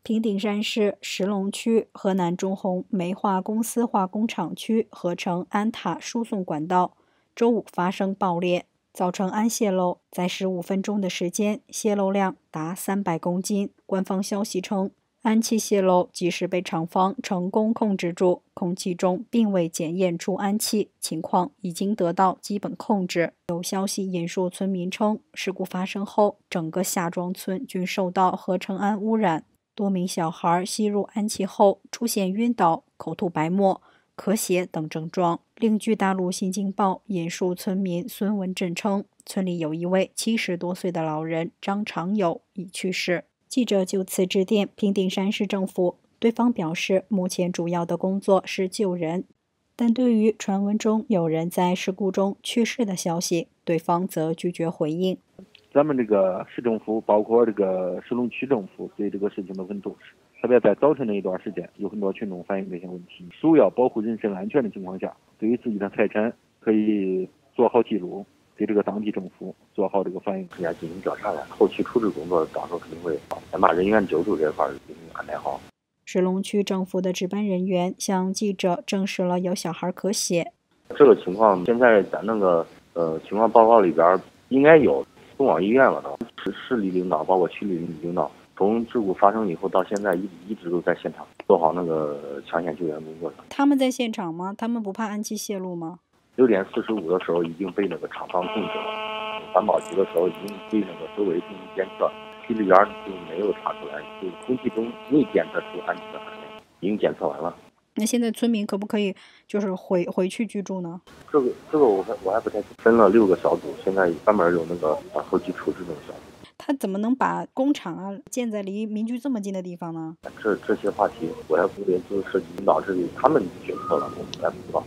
平顶山市石龙区河南中红煤化公司化工厂区合成安塔输送管道周五发生爆裂，造成氨泄漏，在15分钟的时间，泄漏量达300公斤。官方消息称，氨气泄漏及时被厂方成功控制住，空气中并未检验出氨气，情况已经得到基本控制。有消息引述村民称，事故发生后，整个夏庄村均受到合成氨污染。多名小孩吸入氨气后出现晕倒、口吐白沫、咳血等症状。另据大陆新京报引述村民孙文振称，村里有一位70多岁的老人张长友已去世。记者就此致电平顶山市政府，对方表示目前主要的工作是救人，但对于传闻中有人在事故中去世的消息，对方则拒绝回应。咱们这个市政府，包括这个石龙区政府，对这个事情都很重视。特别在早晨的一段时间，有很多群众反映这些问题。首要保护人身安全的情况下，对于自己的财产可以做好记录，给这个当地政府做好这个反映，人家进行调查了。后期处置工作到时候肯定会先把人员救助这块进行安排好。石龙区政府的值班人员向记者证实了有小孩咳血。这个情况现在在那个情况报告里边应该有。送往医院了都，市里领导包括区里领导，从事故发生以后到现在一直都在现场做好那个抢险救援工作。他们在现场吗？他们不怕氨气泄露吗？6点45的时候已经被那个厂方控制了，环保局的时候已经对那个周围进行监测，区里边就没有查出来，就空气中没检测出氨气的含量，已经检测完了。那现在村民可不可以就是回去居住呢？这个我还不太分了6个小组，现在专门有那个后期处置这种小组。他怎么能把工厂建在离民居这么近的地方呢？这些话题我也不也就涉及领导这里他们决策了，我们也不知道。